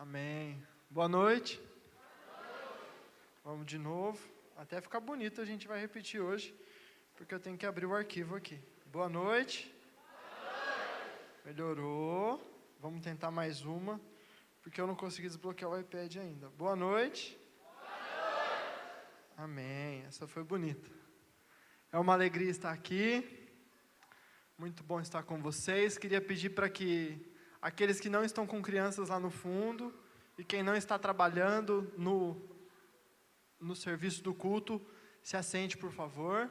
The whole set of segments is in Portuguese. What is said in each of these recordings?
Amém. Boa noite. Vamos de novo. Até ficar bonito a gente vai repetir hoje, porque eu tenho que abrir o arquivo aqui. Boa noite. Melhorou. Vamos tentar mais uma, porque eu não consegui desbloquear o iPad ainda. Boa noite. Amém. Essa foi bonita. É uma alegria estar aqui. Muito bom estar com vocês. Queria pedir para que aqueles que não estão com crianças lá no fundo e quem não está trabalhando no serviço do culto, se assente, por favor.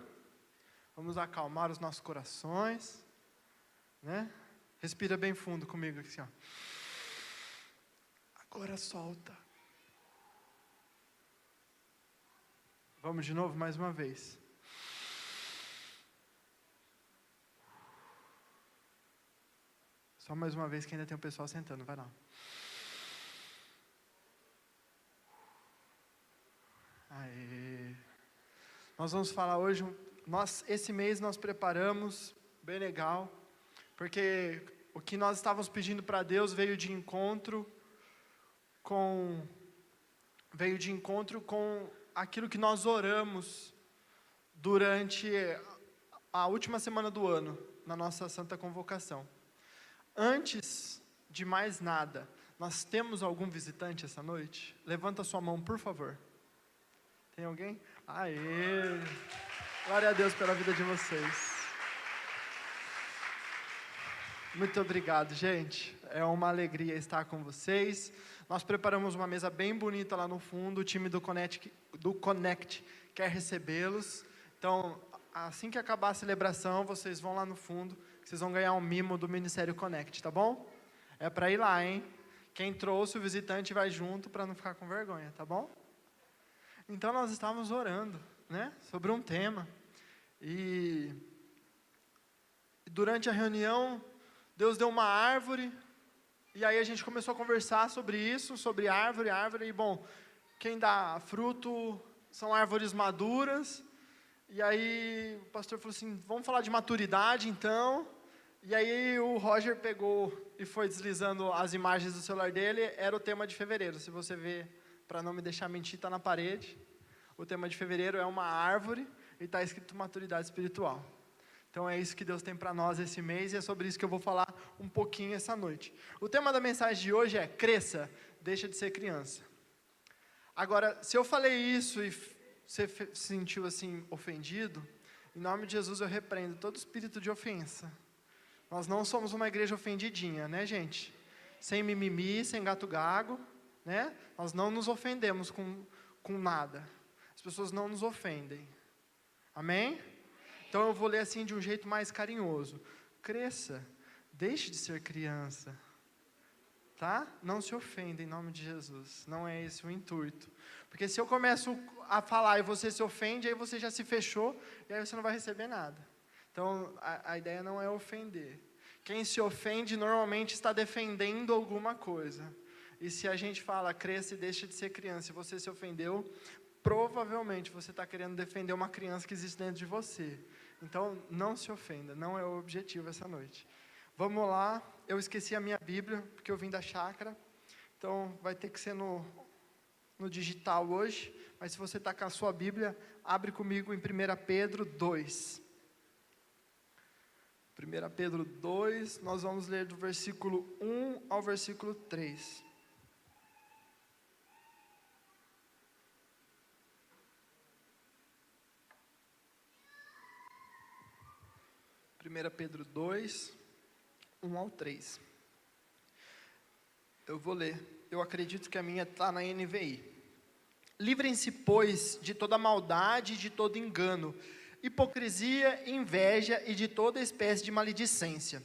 Vamos acalmar os nossos corações, né? Respira bem fundo comigo aqui, assim, ó. Agora solta. Vamos de novo, mais uma vez. Só mais uma vez que ainda tem o pessoal sentando, vai lá. Aê. Nós vamos falar hoje, esse mês nós preparamos, bem legal, porque o que nós estávamos pedindo para Deus veio de encontro com aquilo que nós oramos durante a última semana do ano, na nossa Santa Convocação. Antes de mais nada, nós temos algum visitante essa noite? Levanta sua mão, por favor. Tem alguém? Aê! Glória a Deus pela vida de vocês. Muito obrigado, gente. É uma alegria estar com vocês. Nós preparamos uma mesa bem bonita lá no fundo. O time do Connect quer recebê-los. Então, assim que acabar a celebração, vocês vão lá no fundo. Vocês vão ganhar um mimo do Ministério Connect, tá bom? É para ir lá, hein? Quem trouxe o visitante vai junto para não ficar com vergonha, tá bom? Então nós estávamos orando, né? Sobre um tema. E durante a reunião, Deus deu uma árvore. E aí a gente começou a conversar sobre isso, sobre árvore. E bom, quem dá fruto são árvores maduras. E aí o pastor falou assim, vamos falar de maturidade então. E aí o Roger pegou e foi deslizando as imagens do celular dele, era o tema de fevereiro. Se você ver, para não me deixar mentir, está na parede. O tema de fevereiro é uma árvore e está escrito maturidade espiritual. Então é isso que Deus tem para nós esse mês e é sobre isso que eu vou falar um pouquinho essa noite. O tema da mensagem de hoje é cresça, deixa de ser criança. Agora, se eu falei isso e você se sentiu assim ofendido, em nome de Jesus eu repreendo todo espírito de ofensa. Nós não somos uma igreja ofendidinha, né, gente? Sem mimimi, sem gato gago, né? Nós não nos ofendemos com nada. As pessoas não nos ofendem. Amém? Então eu vou ler assim de um jeito mais carinhoso. Cresça, deixe de ser criança. Tá? Não se ofenda em nome de Jesus. Não é esse o intuito. Porque se eu começo a falar e você se ofende, aí você já se fechou e aí você não vai receber nada. Então a ideia não é ofender. Quem se ofende normalmente está defendendo alguma coisa. E se a gente fala cresça e deixa de ser criança e você se ofendeu, provavelmente você está querendo defender uma criança que existe dentro de você. Então não se ofenda, não é o objetivo essa noite. Vamos lá, eu esqueci a minha Bíblia, porque eu vim da chácara, então vai ter que ser no digital hoje, mas se você está com a sua Bíblia, abre comigo em 1 Pedro 2. 1 Pedro 2, nós vamos ler do versículo 1 ao versículo 3. Pedro 2, 1 ao 3. Eu vou ler. Eu acredito que a minha está na NVI. Livrem-se, pois, de toda maldade e de todo engano, hipocrisia, inveja e de toda espécie de maledicência.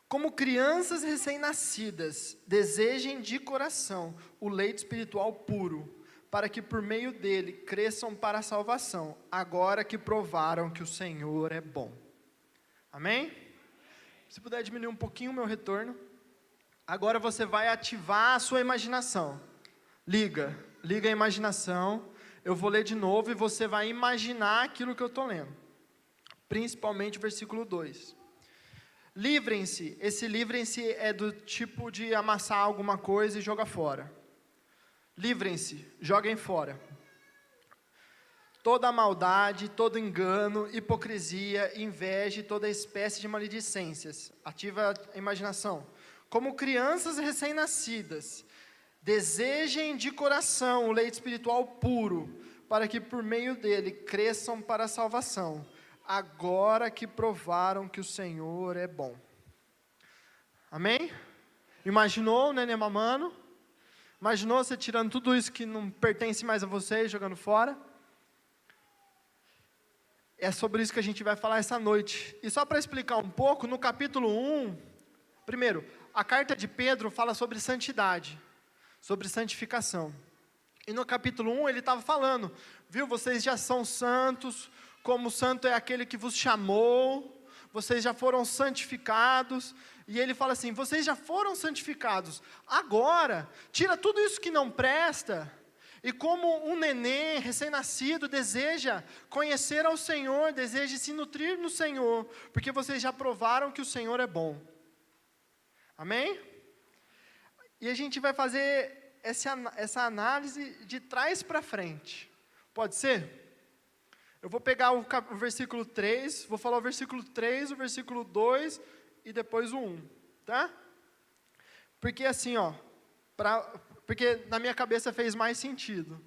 Como crianças recém-nascidas, desejem de coração o leite espiritual puro, para que por meio dele cresçam para a salvação, agora que provaram que o Senhor é bom. Amém? Se puder diminuir um pouquinho o meu retorno. Agora você vai ativar a sua imaginação. Liga a imaginação. Eu vou ler de novo e você vai imaginar aquilo que eu estou lendo. Principalmente o versículo 2. Livrem-se. Esse livrem-se é do tipo de amassar alguma coisa e jogar fora. Livrem-se, joguem fora. Toda maldade, todo engano, hipocrisia, inveja e toda espécie de maledicências. Ativa a imaginação. Como crianças recém-nascidas, desejem de coração o leite espiritual puro, para que por meio dele cresçam para a salvação, agora que provaram que o Senhor é bom. Amém? Imaginou o neném mamando? Imaginou você tirando tudo isso que não pertence mais a você e jogando fora? É sobre isso que a gente vai falar essa noite. E só para explicar um pouco, no capítulo 1, primeiro, a carta de Pedro fala sobre santidade, sobre santificação. E no capítulo 1 ele estava falando, viu, vocês já são santos, como santo é aquele que vos chamou, vocês já foram santificados. E ele fala assim, vocês já foram santificados, agora, tira tudo isso que não presta. E como um neném recém-nascido deseja conhecer ao Senhor, deseja se nutrir no Senhor, porque vocês já provaram que o Senhor é bom. Amém? E a gente vai fazer essa análise de trás para frente. Pode ser? Eu vou pegar o versículo 3, vou falar o versículo 3, o versículo 2 e depois o 1, tá? Porque assim, ó, porque na minha cabeça fez mais sentido.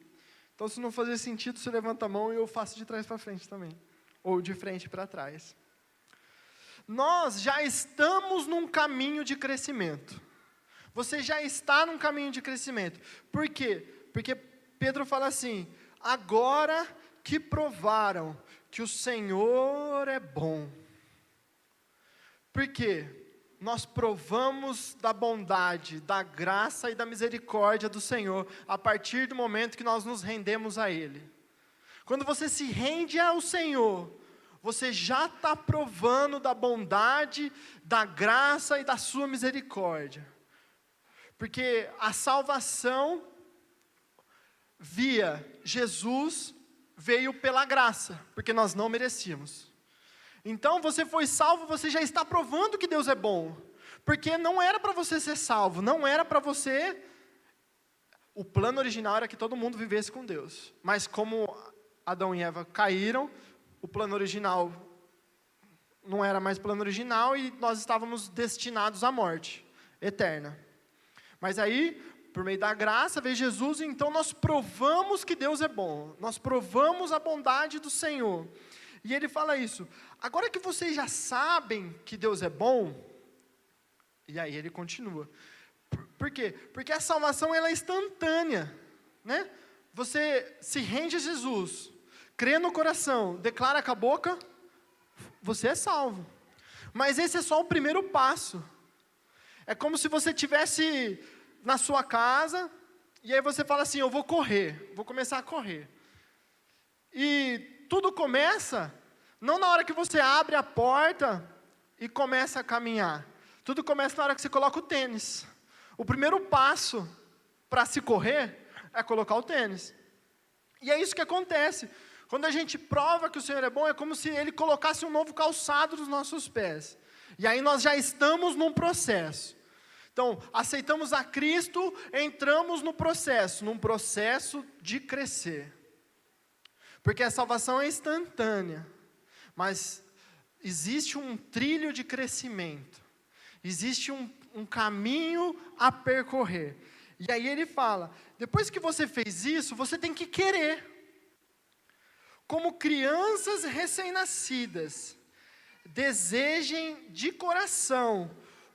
Então, se não fazer sentido, você levanta a mão e eu faço de trás para frente também. Ou de frente para trás. Nós já estamos num caminho de crescimento. Você já está num caminho de crescimento. Por quê? Porque Pedro fala assim, agora que provaram que o Senhor é bom. Por quê? Nós provamos da bondade, da graça e da misericórdia do Senhor, a partir do momento que nós nos rendemos a Ele. Quando você se rende ao Senhor, você já está provando da bondade, da graça e da sua misericórdia. Porque a salvação via Jesus veio pela graça, porque nós não merecíamos. Então você foi salvo, você já está provando que Deus é bom. Porque não era para você ser salvo, não era para você... O plano original era que todo mundo vivesse com Deus. Mas como Adão e Eva caíram, o plano original não era mais plano original e nós estávamos destinados à morte eterna. Mas aí, por meio da graça, veio Jesus, e então nós provamos que Deus é bom. Nós provamos a bondade do Senhor. E ele fala isso, agora que vocês já sabem que Deus é bom, e aí ele continua. Por quê? Porque a salvação ela é instantânea, né? Você se rende a Jesus, crê no coração, declara com a boca, você é salvo. Mas esse é só o primeiro passo. É como se você estivesse na sua casa, e aí você fala assim, eu vou correr, vou começar a correr. E tudo começa, não na hora que você abre a porta e começa a caminhar. Tudo começa na hora que você coloca o tênis. O primeiro passo para se correr é colocar o tênis. E é isso que acontece. Quando a gente prova que o Senhor é bom, é como se Ele colocasse um novo calçado nos nossos pés. E aí nós já estamos num processo. Então, aceitamos a Cristo, entramos no processo, num processo de crescer. Porque a salvação é instantânea, mas existe um trilho de crescimento, existe um caminho a percorrer. E aí ele fala, depois que você fez isso, você tem que querer. Como crianças recém-nascidas, desejem de coração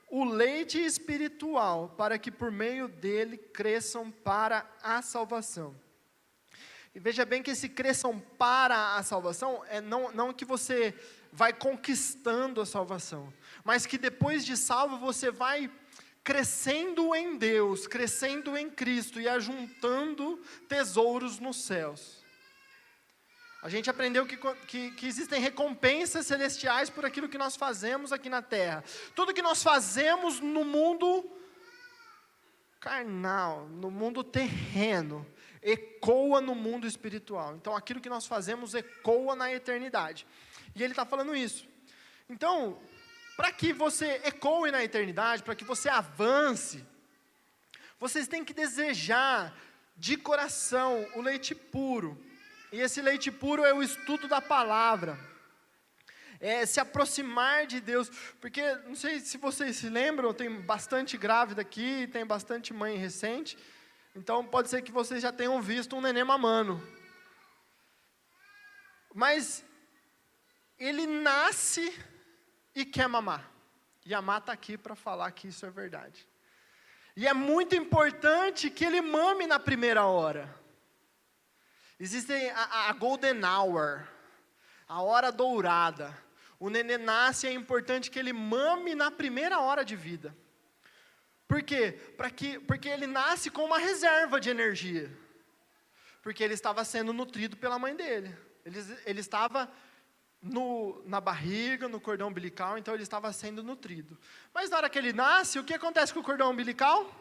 o leite espiritual, para que por meio dele cresçam para a salvação. E veja bem que esse cresçam para a salvação, não que você vai conquistando a salvação, mas que depois de salvo você vai crescendo em Deus, crescendo em Cristo e ajuntando tesouros nos céus. A gente aprendeu que existem recompensas celestiais por aquilo que nós fazemos aqui na terra. Tudo que nós fazemos no mundo carnal, no mundo terreno, ecoa no mundo espiritual. Então aquilo que nós fazemos ecoa na eternidade. E ele está falando isso. Então, para que você ecoe na eternidade, para que você avance, vocês têm que desejar de coração o leite puro. E esse leite puro é o estudo da palavra. É se aproximar de Deus. Porque, não sei se vocês se lembram, tem bastante grávida aqui, tem bastante mãe recente. Então, pode ser que vocês já tenham visto um neném mamando. Mas, ele nasce e quer mamar. E a Má está aqui para falar que isso é verdade. E é muito importante que ele mame na primeira hora. Existe a golden hour, a hora dourada. O nenê nasce e é importante que ele mame na primeira hora de vida. Por quê? Porque ele nasce com uma reserva de energia. Porque ele estava sendo nutrido pela mãe dele. Ele estava na barriga, no cordão umbilical, então ele estava sendo nutrido. Mas na hora que ele nasce, o que acontece com o cordão umbilical?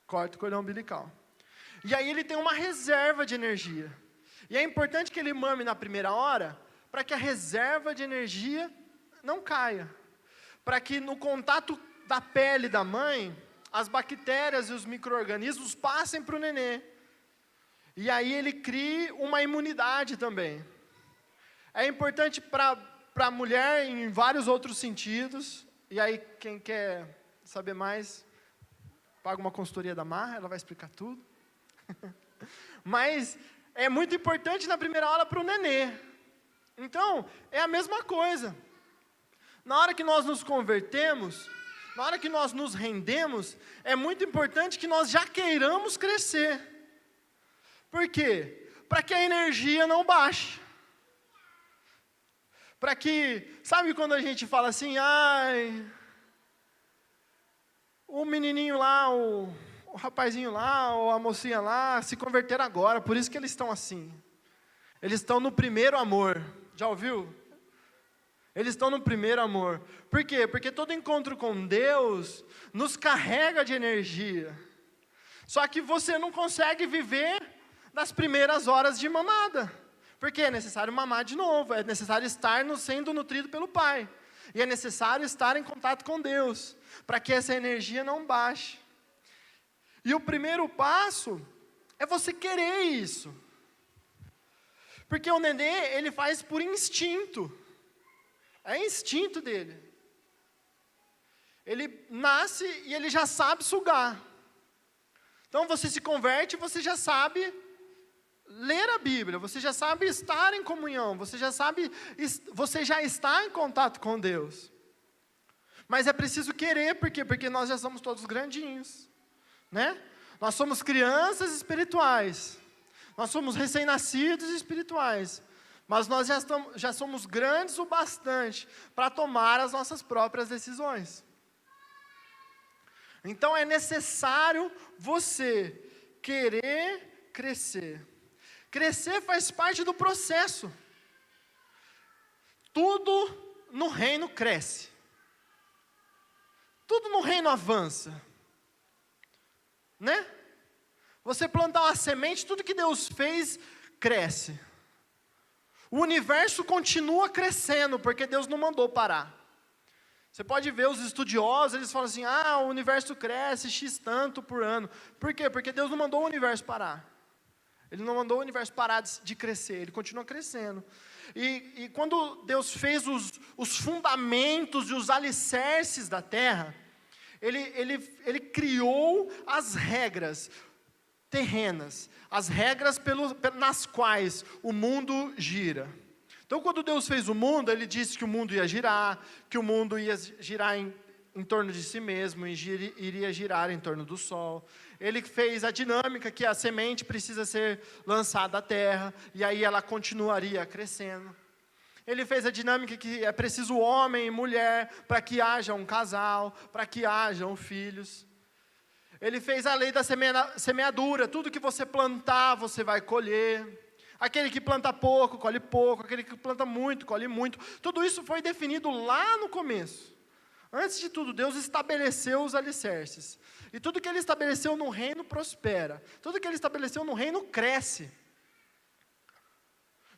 Corta o cordão umbilical. E aí ele tem uma reserva de energia. E é importante que ele mame na primeira hora, para que a reserva de energia não caia. Para que no contato da pele da mãe, as bactérias e os micro-organismos passem para o nenê. E aí ele crie uma imunidade também. É importante para a mulher em vários outros sentidos. E aí quem quer saber mais, paga uma consultoria da Má, ela vai explicar tudo. Mas é muito importante na primeira hora para o nenê. Então, é a mesma coisa. Na hora que nós nos convertemos, na hora que nós nos rendemos, é muito importante que nós já queiramos crescer. Por quê? Para que a energia não baixe. Para que, sabe quando a gente fala assim, o menininho lá, o rapazinho lá, ou a mocinha lá, se converteram agora, por isso que eles estão assim. Eles estão no primeiro amor. Já ouviu? Eles estão no primeiro amor. Por quê? Porque todo encontro com Deus nos carrega de energia. Só que você não consegue viver nas primeiras horas de mamada. Porque é necessário mamar de novo, é necessário estar sendo nutrido pelo Pai. E é necessário estar em contato com Deus, para que essa energia não baixe. E o primeiro passo é você querer isso. Porque o nenê, ele faz por instinto. É instinto dele. Ele nasce e ele já sabe sugar. Então você se converte e você já sabe ler a Bíblia, você já sabe estar em comunhão, você já está em contato com Deus. Mas é preciso querer, por quê? Porque nós já somos todos grandinhos, né? Nós somos crianças espirituais, nós somos recém-nascidos espirituais, mas nós já somos grandes o bastante para tomar as nossas próprias decisões. Então é necessário você querer crescer. Crescer faz parte do processo. Tudo no reino cresce. Tudo no reino avança. Né? Você plantar uma semente, tudo que Deus fez, cresce. O universo continua crescendo, porque Deus não mandou parar. Você pode ver os estudiosos, eles falam assim, o universo cresce X tanto por ano. Por quê? Porque Deus não mandou o universo parar. Ele não mandou o universo parar de crescer, ele continua crescendo. E quando Deus fez os fundamentos e os alicerces da terra, Ele criou as regras terrenas, as regras nas quais o mundo gira. Então, quando Deus fez o mundo, Ele disse que o mundo ia girar, que o mundo ia girar em torno de si mesmo, e iria girar em torno do sol. Ele fez a dinâmica que a semente precisa ser lançada à terra, e aí ela continuaria crescendo. Ele fez a dinâmica que é preciso homem e mulher, para que haja um casal, para que hajam filhos. Ele fez a lei da semeadura, tudo que você plantar, você vai colher. Aquele que planta pouco, colhe pouco, aquele que planta muito, colhe muito. Tudo isso foi definido lá no começo. Antes de tudo, Deus estabeleceu os alicerces. E tudo que Ele estabeleceu no reino prospera. Tudo que Ele estabeleceu no reino cresce.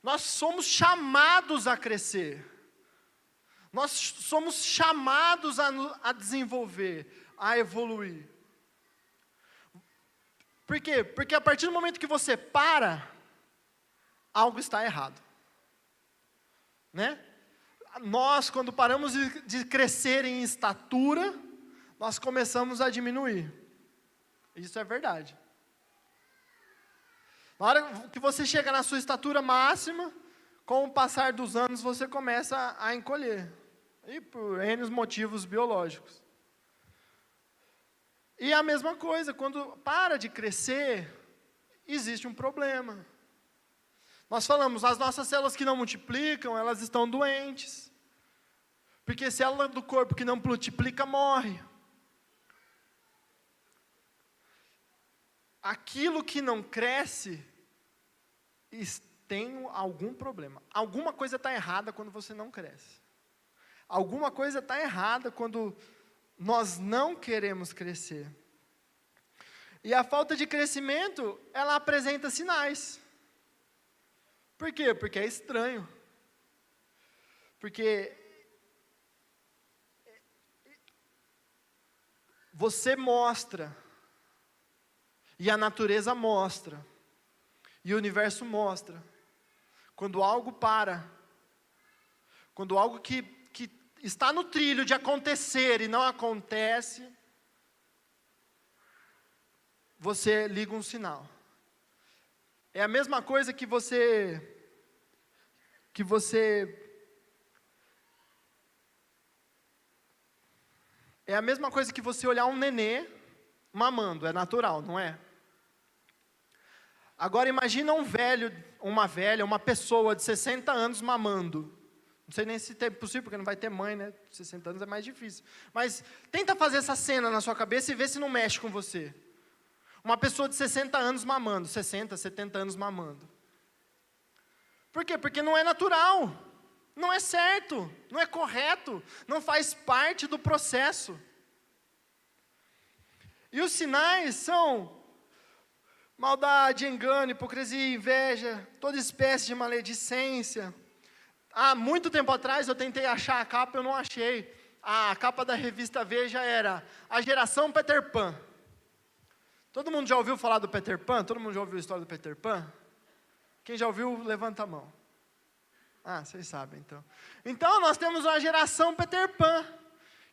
Nós somos chamados a crescer. Nós somos chamados a desenvolver, a evoluir. Por quê? Porque a partir do momento que você para, algo está errado. Né? Nós, quando paramos de crescer em estatura, nós começamos a diminuir. Isso é verdade. Na hora que você chega na sua estatura máxima, com o passar dos anos, você começa a encolher. E por N motivos biológicos. E a mesma coisa, quando para de crescer, existe um problema. Nós falamos, as nossas células que não multiplicam, elas estão doentes. Porque célula do corpo que não multiplica, morre. Aquilo que não cresce, tem algum problema. Alguma coisa está errada quando você não cresce. Alguma coisa está errada quando nós não queremos crescer. E a falta de crescimento, ela apresenta sinais. Por quê? Porque é estranho. Porque você mostra, e a natureza mostra, e o universo mostra, quando algo para, quando algo que está no trilho de acontecer e não acontece, você liga um sinal. É a mesma coisa que você é a mesma coisa que você olhar um nenê mamando, é natural, não é? Agora imagina um velho, uma velha, uma pessoa de 60 anos mamando. Não sei nem se é possível, porque não vai ter mãe, né? 60 anos é mais difícil. Mas tenta fazer essa cena na sua cabeça e vê se não mexe com você. Uma pessoa de 60 anos mamando, 60, 70 anos mamando. Por quê? Porque não é natural, não é certo, não é correto, não faz parte do processo. E os sinais são maldade, engano, hipocrisia, inveja, toda espécie de maledicência. Há muito tempo atrás eu tentei achar a capa, eu não achei. A capa da revista Veja era a geração Peter Pan. Todo mundo já ouviu falar do Peter Pan? Todo mundo já ouviu a história do Peter Pan? Quem já ouviu, levanta a mão. Ah, vocês sabem então. Então nós temos uma geração Peter Pan,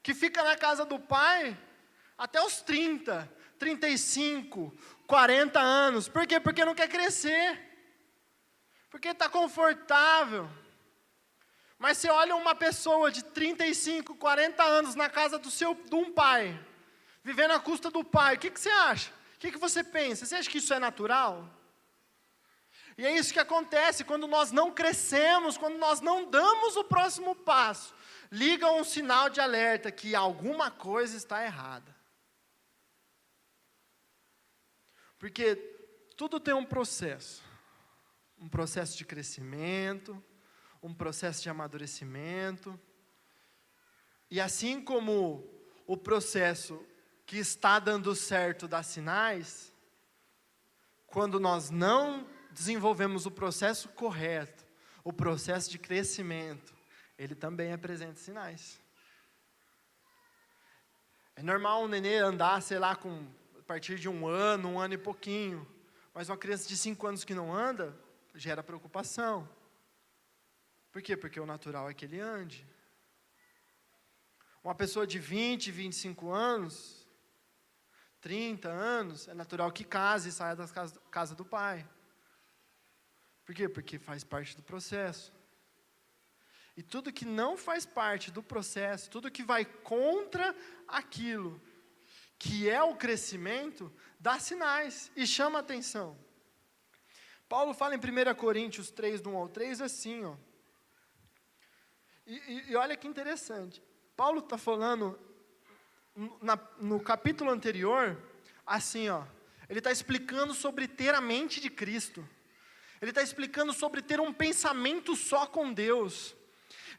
que fica na casa do pai até os 30, 35, 40 anos. Por quê? Porque não quer crescer. Porque está confortável. Mas você olha uma pessoa de 35, 40 anos na casa de um pai, vivendo à custa do pai, o que você acha? O que você pensa? Você acha que isso é natural? E é isso que acontece quando nós não crescemos, quando nós não damos o próximo passo. Liga um sinal de alerta que alguma coisa está errada. Porque tudo tem um processo de crescimento, um processo de amadurecimento, e assim como o processo que está dando certo dá sinais, quando nós não desenvolvemos o processo correto, o processo de crescimento, ele também apresenta sinais. É normal um nenê andar, sei lá, a partir de um ano e pouquinho, mas uma criança de 5 anos que não anda, gera preocupação. Por quê? Porque o natural é que ele ande. Uma pessoa de 20, 25 anos, 30 anos, é natural que case e saia da casa do pai. Por quê? Porque faz parte do processo. E tudo que não faz parte do processo, tudo que vai contra aquilo que é o crescimento, dá sinais e chama atenção. Paulo fala em 1 Coríntios 3, do 1 ao 3, assim, ó. E olha que interessante, Paulo está falando, no capítulo anterior, assim, ó, ele está explicando sobre ter a mente de Cristo, ele está explicando sobre ter um pensamento só com Deus,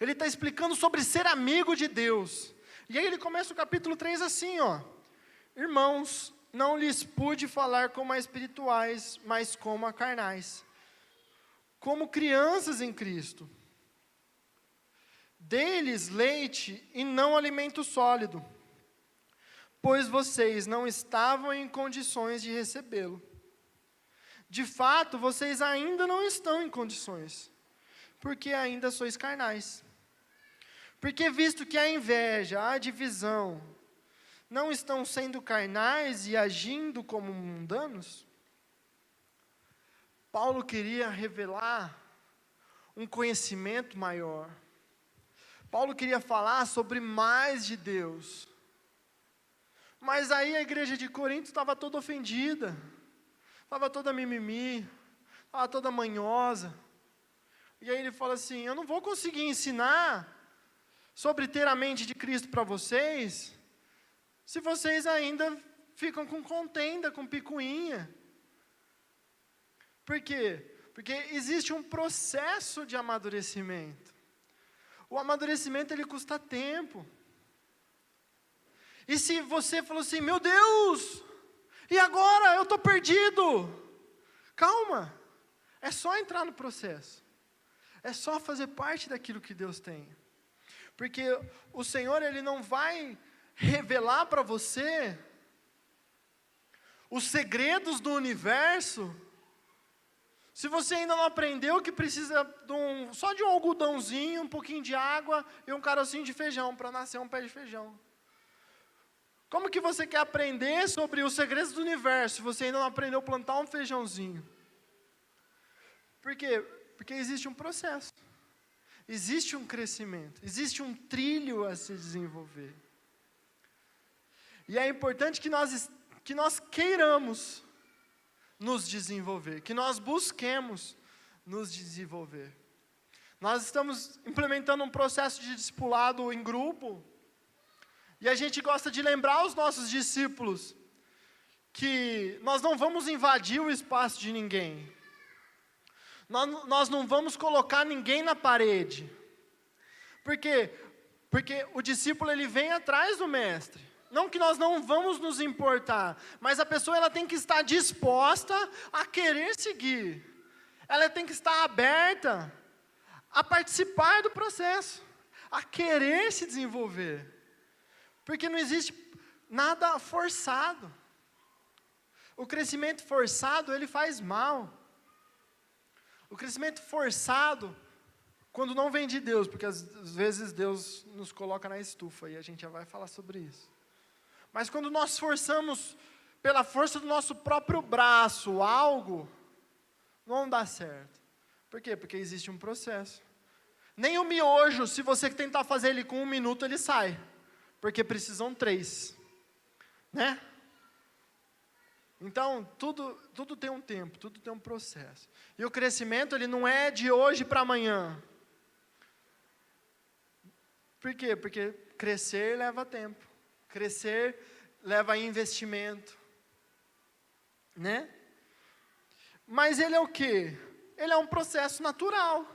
ele está explicando sobre ser amigo de Deus, e aí ele começa o capítulo 3 assim, ó, irmãos, não lhes pude falar como a espirituais, mas como a carnais, como crianças em Cristo. Dê-lhes leite e não alimento sólido, pois vocês não estavam em condições de recebê-lo. De fato, vocês ainda não estão em condições, porque ainda sois carnais. Porque visto que a inveja, a divisão, não estão sendo carnais e agindo como mundanos, Paulo queria revelar um conhecimento maior. Paulo queria falar sobre mais de Deus. Mas aí a igreja de Corinto estava toda ofendida, estava toda mimimi, estava toda manhosa. E aí ele fala assim: eu não vou conseguir ensinar sobre ter a mente de Cristo para vocês, se vocês ainda ficam com contenda, com picuinha. Por quê? Porque existe um processo de amadurecimento. O amadurecimento, ele custa tempo. E se você falou assim: meu Deus, e agora? Eu estou perdido. Calma, é só entrar no processo. É só fazer parte daquilo que Deus tem. Porque o Senhor, Ele não vai revelar para você os segredos do universo, se você ainda não aprendeu que precisa só de um algodãozinho, um pouquinho de água e um carocinho de feijão para nascer um pé de feijão. Como que você quer aprender sobre os segredos do universo se você ainda não aprendeu a plantar um feijãozinho? Por quê? Porque existe um processo. Existe um crescimento. Existe um trilho a se desenvolver. E é importante que nós queiramos nos desenvolver, que nós busquemos nos desenvolver. Nós estamos implementando um processo de discipulado em grupo, e a gente gosta de lembrar os nossos discípulos que nós não vamos invadir o espaço de ninguém. Nós não vamos colocar ninguém na parede. Por quê? Porque o discípulo, ele vem atrás do mestre. Não que nós não vamos nos importar, mas a pessoa, ela tem que estar disposta a querer seguir. Ela tem que estar aberta a participar do processo, a querer se desenvolver. Porque não existe nada forçado. O crescimento forçado, ele faz mal. O crescimento forçado, quando não vem de Deus, porque às vezes Deus nos coloca na estufa, e a gente já vai falar sobre isso. Mas quando nós forçamos, pela força do nosso próprio braço, algo, não dá certo. Por quê? Porque existe um processo. Nem o miojo, se você tentar fazer ele com 1 minuto, ele sai. Porque precisam 3. Né? Então, tudo tem um tempo, tudo tem um processo. E o crescimento, ele não é de hoje para amanhã. Por quê? Porque crescer leva tempo. Crescer leva investimento. Né? Mas ele é o quê? Ele é um processo natural.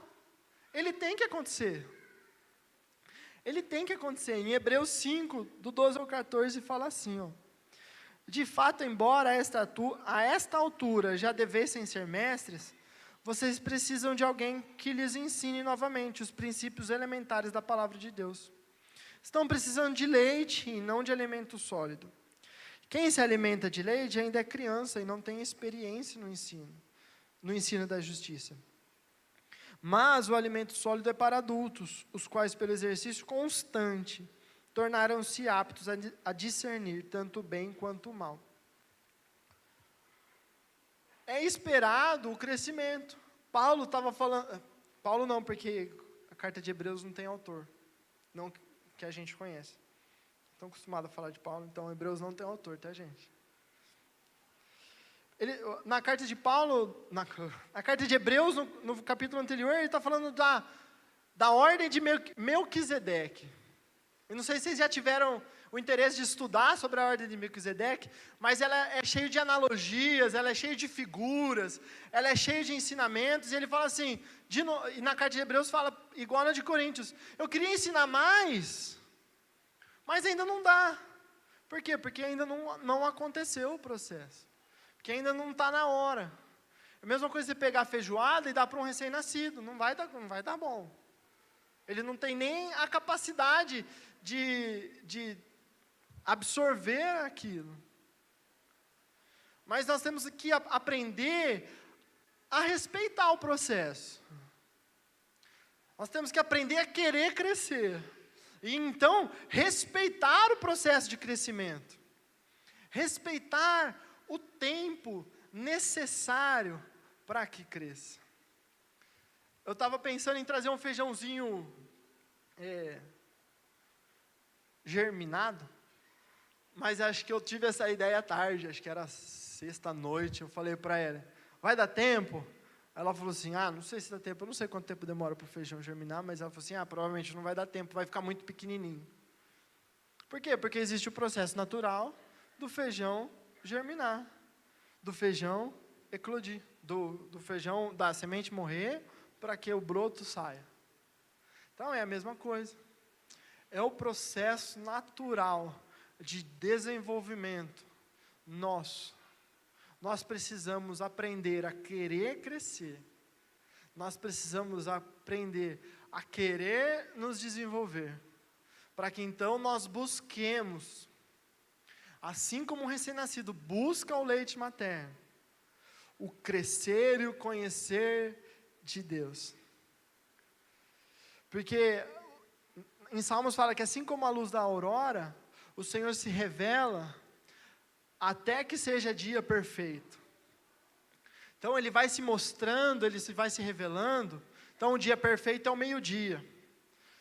Ele tem que acontecer. Ele tem que acontecer. Em Hebreus 5, do 12 ao 14, fala assim, ó. De fato, embora a esta altura já devessem ser mestres, vocês precisam de alguém que lhes ensine novamente os princípios elementares da palavra de Deus. Estão precisando de leite e não de alimento sólido. Quem se alimenta de leite ainda é criança e não tem experiência no ensino da justiça. Mas o alimento sólido é para adultos, os quais, pelo exercício constante, tornaram-se aptos a discernir tanto o bem quanto o mal. É esperado o crescimento. Paulo estava falando... Paulo não, porque a carta de Hebreus não tem autor. Não que a gente conhece. Estão acostumados a falar de Paulo, então Hebreus não tem autor, tá, gente? Na carta de Paulo, na carta de Hebreus, no capítulo anterior, ele está falando da ordem de Melquisedeque. Eu não sei se vocês já tiveram o interesse de estudar sobre a ordem de Melquisedeque, mas ela é cheia de analogias, ela é cheia de figuras, ela é cheia de ensinamentos, e ele fala assim, e na carta de Hebreus fala, igual na de Coríntios, eu queria ensinar mais, mas ainda não dá. Por quê? Porque ainda não aconteceu o processo, porque ainda não está na hora. É a mesma coisa você pegar a feijoada e dar para um recém-nascido, não vai dar bom. Ele não tem nem a capacidade de absorver aquilo. Mas nós temos que aprender a respeitar o processo. Nós temos que aprender a querer crescer. E então, respeitar o processo de crescimento. Respeitar o tempo necessário para que cresça. Eu estava pensando em trazer um feijãozinho germinado, mas acho que eu tive essa ideia à tarde, acho que era sexta-noite, eu falei para ela, vai dar tempo? Ela falou assim, não sei se dá tempo, eu não sei quanto tempo demora para o feijão germinar, mas ela falou assim, provavelmente não vai dar tempo, vai ficar muito pequenininho. Por quê? Porque existe o processo natural do feijão germinar, do feijão eclodir, do feijão, da semente morrer, para que o broto saia. Então é a mesma coisa. É o processo natural de desenvolvimento nosso. Nós precisamos aprender a querer crescer. Nós precisamos aprender a querer nos desenvolver. Para que então nós busquemos, assim como um recém-nascido busca o leite materno, o crescer e o conhecer de Deus. Porque em Salmos fala que assim como a luz da aurora, o Senhor se revela até que seja dia perfeito. Então ele vai se mostrando, ele vai se revelando. Então o dia perfeito é o meio-dia.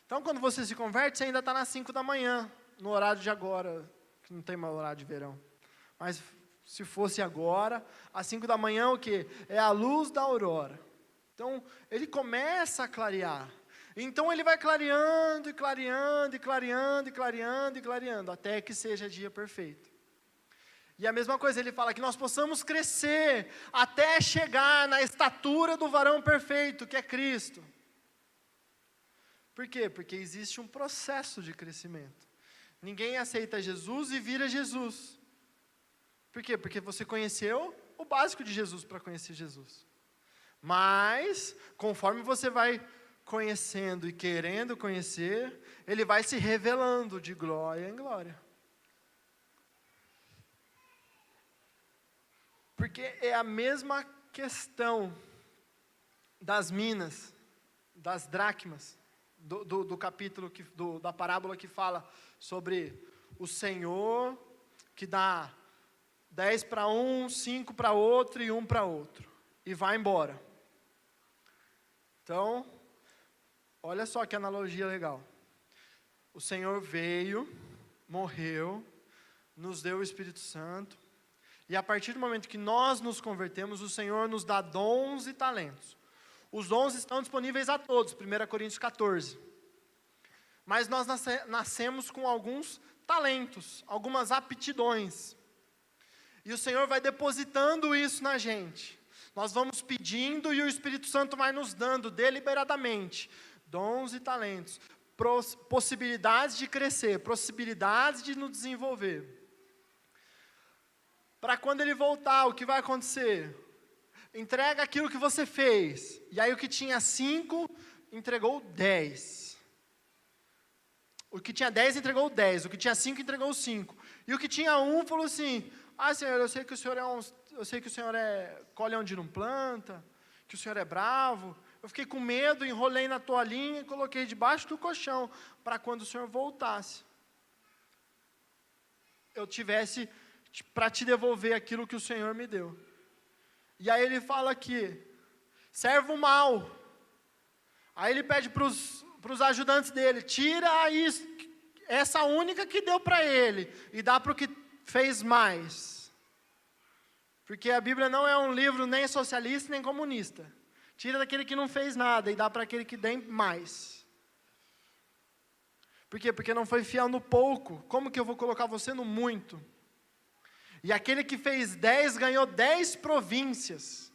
Então quando você se converte, você ainda está nas 5 da manhã, no horário de agora, que não tem mais horário de verão. Mas se fosse agora, às 5 da manhã o quê? É a luz da aurora. Então ele começa a clarear. Então ele vai clareando, e clareando, e clareando, e clareando, e clareando, até que seja dia perfeito. E a mesma coisa, ele fala que nós possamos crescer até chegar na estatura do varão perfeito, que é Cristo. Por quê? Porque existe um processo de crescimento. Ninguém aceita Jesus e vira Jesus. Por quê? Porque você conheceu o básico de Jesus para conhecer Jesus. Mas, conforme você vai conhecendo e querendo conhecer, ele vai se revelando de glória em glória. Porque é a mesma questão das minas, das dracmas, do capítulo, da parábola que fala sobre o Senhor que dá 10 para um, 5 para outro e 1 para outro, e vai embora. Então, olha só que analogia legal. O Senhor veio, morreu, nos deu o Espírito Santo, e a partir do momento que nós nos convertemos, o Senhor nos dá dons e talentos. Os dons estão disponíveis a todos, 1 Coríntios 14. Mas nós nascemos com alguns talentos, algumas aptidões. E o Senhor vai depositando isso na gente. Nós vamos pedindo e o Espírito Santo vai nos dando deliberadamente dons e talentos, possibilidades de crescer, possibilidades de nos desenvolver. Para quando ele voltar, o que vai acontecer? Entrega aquilo que você fez. E aí o que tinha 5, entregou 10. O que tinha 10, entregou 10. O que tinha 5, entregou 5. E o que tinha 1, falou assim, Senhor, eu sei que o Senhor colhe onde não planta, que o Senhor é bravo. Eu fiquei com medo, enrolei na toalhinha e coloquei debaixo do colchão, para quando o Senhor voltasse, eu tivesse para te devolver aquilo que o Senhor me deu. E aí ele fala aqui, servo mau. Aí ele pede para os ajudantes dele, tira essa única que deu para ele, e dá para o que fez mais. Porque a Bíblia não é um livro nem socialista, nem comunista. Tira daquele que não fez nada, e dá para aquele que tem mais. Por quê? Porque não foi fiel no pouco. Como que eu vou colocar você no muito? E aquele que fez 10 ganhou 10 províncias.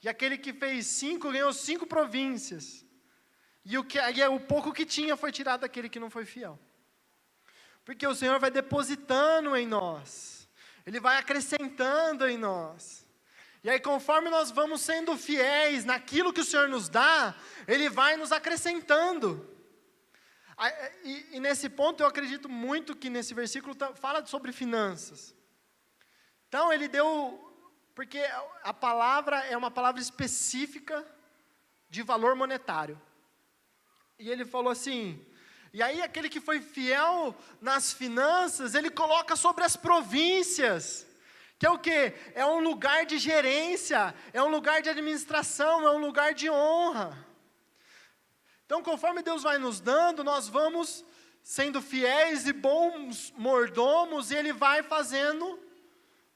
E aquele que fez 5 ganhou 5 províncias. E o pouco que tinha foi tirado daquele que não foi fiel. Porque o Senhor vai depositando em nós. Ele vai acrescentando em nós. E aí conforme nós vamos sendo fiéis naquilo que o Senhor nos dá, Ele vai nos acrescentando. E nesse ponto eu acredito muito que nesse versículo fala sobre finanças. Então ele deu, porque a palavra é uma palavra específica de valor monetário. E ele falou assim, e aí aquele que foi fiel nas finanças, ele coloca sobre as províncias, que é o quê? É um lugar de gerência, é um lugar de administração, é um lugar de honra. Então, conforme Deus vai nos dando, nós vamos sendo fiéis e bons mordomos, e Ele vai fazendo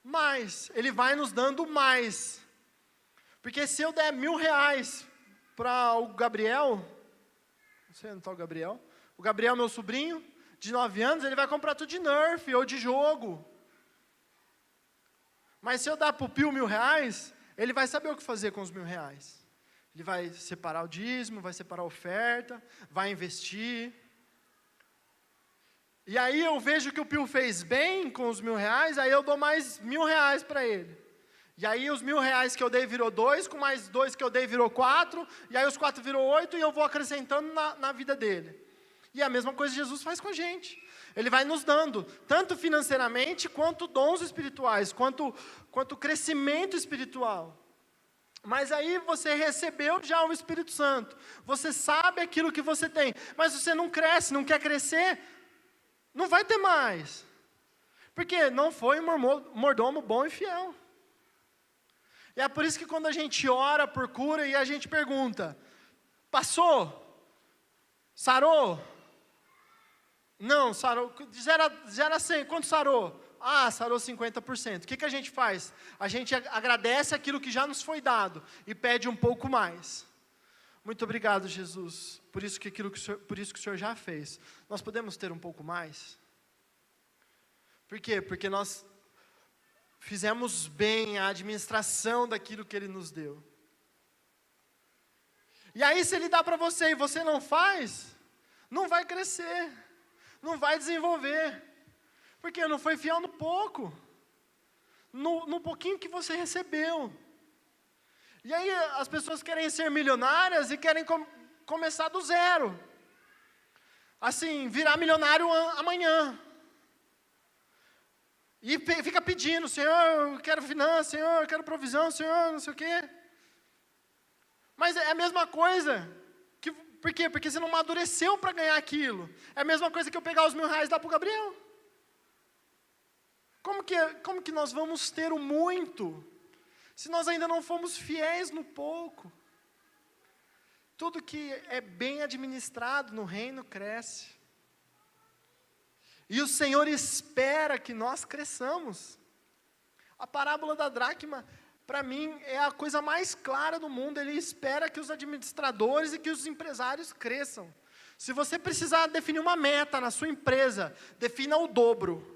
mais, Ele vai nos dando mais. Porque se eu der R$1.000 para o Gabriel, não sei onde está o Gabriel, meu sobrinho, de 9 anos, ele vai comprar tudo de Nerf ou de jogo. Mas se eu dar para o Pio R$1.000, ele vai saber o que fazer com os R$1.000. Ele vai separar o dízimo, vai separar a oferta, vai investir. E aí eu vejo que o Pio fez bem com os R$1.000, aí eu dou mais R$1.000 para ele. E aí os R$1.000 que eu dei virou 2, com mais 2 que eu dei virou 4, e aí os 4 virou 8, e eu vou acrescentando na vida dele. E a mesma coisa Jesus faz com a gente. Ele vai nos dando, tanto financeiramente, quanto dons espirituais, quanto crescimento espiritual. Mas aí você recebeu já o Espírito Santo, você sabe aquilo que você tem, mas você não cresce, não quer crescer, não vai ter mais, porque não foi um mordomo bom e fiel. E é por isso que quando a gente ora por cura e a gente pergunta, passou? Sarou? Não, sarou, de 0 a 100, quanto sarou? Ah, sarou 50%. O que a gente faz? A gente agradece aquilo que já nos foi dado e pede um pouco mais. Muito obrigado, Jesus, por isso que o Senhor já fez. Nós podemos ter um pouco mais? Por quê? Porque nós fizemos bem a administração daquilo que Ele nos deu. E aí, se Ele dá para você e você não faz, não vai crescer, não vai desenvolver. Porque não foi fiel no pouco, no pouquinho que você recebeu. E aí as pessoas querem ser milionárias e querem começar do zero. Assim, virar milionário amanhã. E fica pedindo, Senhor, eu quero finanças, Senhor, eu quero provisão, Senhor, não sei o quê. Mas é a mesma coisa. Por quê? Porque você não amadureceu para ganhar aquilo. É a mesma coisa que eu pegar os R$1.000 e dar para o Gabriel. Como que nós vamos ter o muito, se nós ainda não fomos fiéis no pouco? Tudo que é bem administrado no reino cresce. E o Senhor espera que nós cresçamos. A parábola da dracma, para mim, é a coisa mais clara do mundo. Ele espera que os administradores e que os empresários cresçam. Se você precisar definir uma meta na sua empresa, defina o dobro.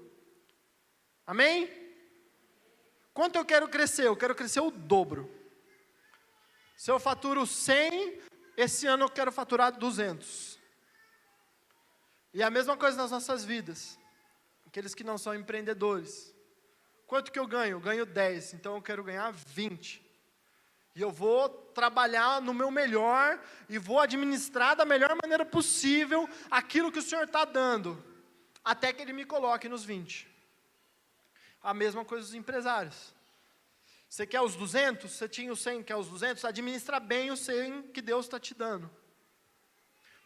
Amém? Quanto eu quero crescer? Eu quero crescer o dobro. Se eu faturo 100, esse ano eu quero faturar 200. E a mesma coisa nas nossas vidas. Aqueles que não são empreendedores. Quanto que eu ganho? Eu ganho 10, então eu quero ganhar 20. E eu vou trabalhar no meu melhor e vou administrar da melhor maneira possível aquilo que o Senhor está dando, até que Ele me coloque nos 20. A mesma coisa dos empresários. Você quer os 200? Você tinha os 100, quer os 200? Administra bem os 100 que Deus está te dando.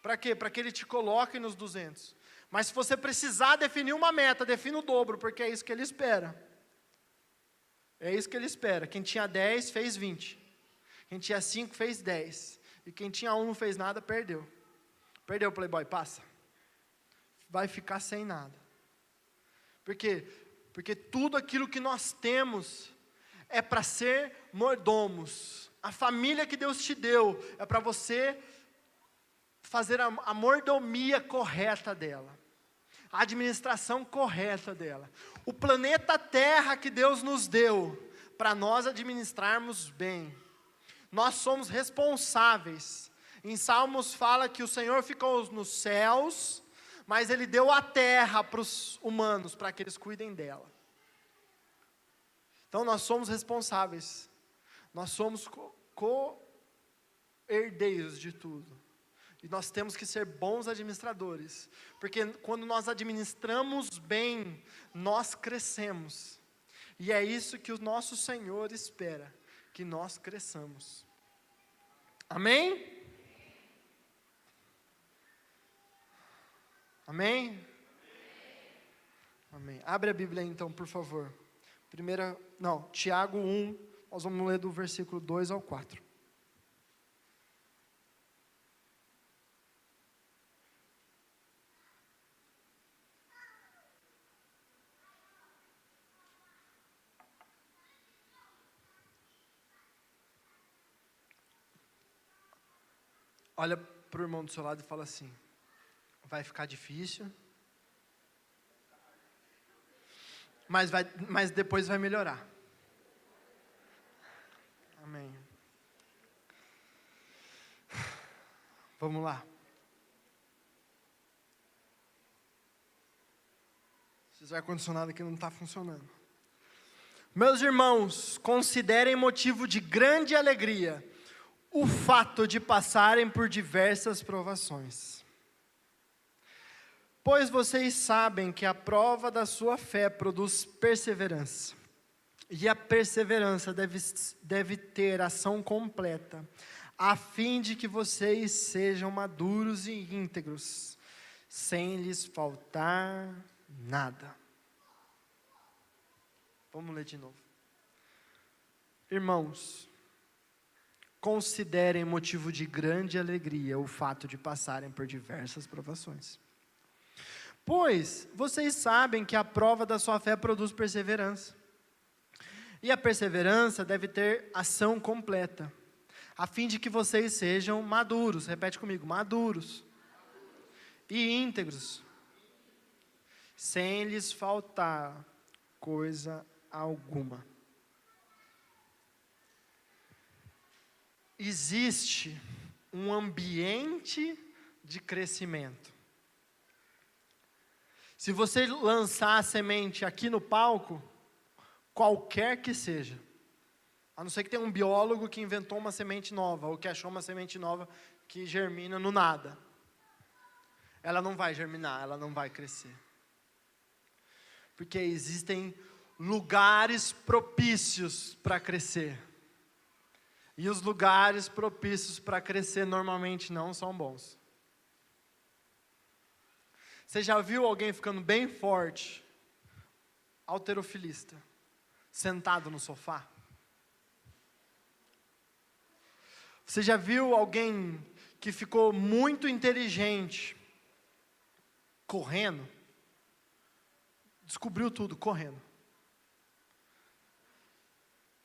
Para quê? Para que Ele te coloque nos 200. Mas se você precisar definir uma meta, defina o dobro, porque é isso que Ele espera. É isso que Ele espera. Quem tinha 10 fez 20. Quem tinha 5 fez 10. E quem tinha 1 não fez nada, perdeu. Perdeu, Playboy, passa. Vai ficar sem nada. Por quê? Porque tudo aquilo que nós temos é para ser mordomos. A família que Deus te deu é para você fazer a mordomia correta dela. A administração correta dela. O planeta Terra que Deus nos deu para nós administrarmos bem. Nós somos responsáveis. Em Salmos fala que o Senhor ficou nos céus, mas Ele deu a terra para os humanos, para que eles cuidem dela. Então nós somos responsáveis. Nós somos co-herdeiros de tudo. E nós temos que ser bons administradores, porque quando nós administramos bem, nós crescemos. E é isso que o nosso Senhor espera, que nós cresçamos. Amém? Amém? Amém. Abre a Bíblia então, por favor. Tiago 1, nós vamos ler do versículo 2 ao 4. Olha para o irmão do seu lado e fala assim: vai ficar difícil, mas depois vai melhorar. Amém. Vamos lá. Esse ar-condicionado aqui não está funcionando. Meus irmãos, considerem motivo de grande alegria o fato de passarem por diversas provações. Pois vocês sabem que a prova da sua fé produz perseverança. E a perseverança deve ter ação completa, a fim de que vocês sejam maduros e íntegros, sem lhes faltar nada. Vamos ler de novo. Irmãos, considerem motivo de grande alegria o fato de passarem por diversas provações. Pois vocês sabem que a prova da sua fé produz perseverança. E a perseverança deve ter ação completa, a fim de que vocês sejam maduros, repete comigo, maduros e íntegros, sem lhes faltar coisa alguma. Existe um ambiente de crescimento. Se você lançar a semente aqui no palco, qualquer que seja, a não ser que tenha um biólogo que inventou uma semente nova, ou que achou uma semente nova que germina no nada, ela não vai germinar, ela não vai crescer. Porque existem lugares propícios para crescer. E os lugares propícios para crescer normalmente não são bons. Você já viu alguém ficando bem forte, halterofilista, sentado no sofá? Você já viu alguém que ficou muito inteligente, correndo? Descobriu tudo, correndo.